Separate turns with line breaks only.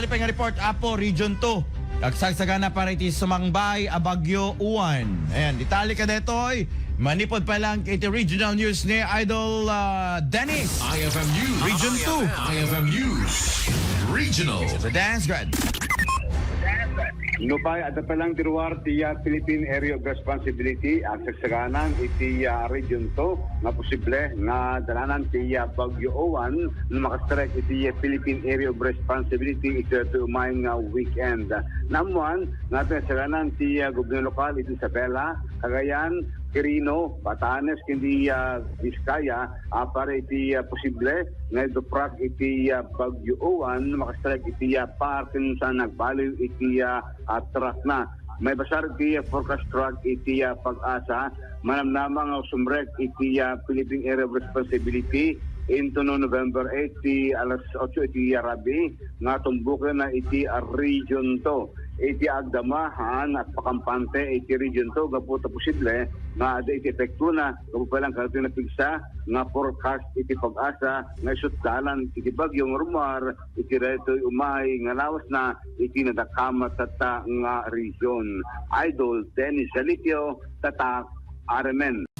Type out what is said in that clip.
Natali pa nga report Apo Region 2. Agsagsagana para iti sumangbay a Bagyo Uwan. Ayan, ditali ka detoy. Manipod pa lang iti regional news ni Idol Dennis.
IFM News.
Region 2.
IFM News. Regional.
Sa Dance Grad.
Nupay at palang tiruar tiya Philippine Area of Responsibility at sagsaganan iti Region 2 nga posible nga dalanan tiya Bagyo Owan na makastrek iti Philippine Area of Responsibility iti umayong weekend. Namuan nga sagsaganan tiya gobyerno lokal iti Isabela, Cagayan, Quirino, Batanes, kundi Vizcaya, para iti posible nga iduprak iti Bagyo Owan makastrek iti parking sa nagbaliw iti truck na. May basar iti forecast truck iti Pag-asa, manamnamang sumrek iti Philippine Area of Responsibility into November 8 iti alas 8 iti Rabi nga tumbukan na iti Region 2. Iti agdamahan at pakampante iti Region 2 gaputa posible nga ada iti epekto na gapu palang kalito na pigsa nga forecast iti Pag-asa nga isutdalan iti bagyong rumar iti reto umay nga lawas na iti nadakamat sa nga region. Idol Dennis Salitio, Tatak, RMN.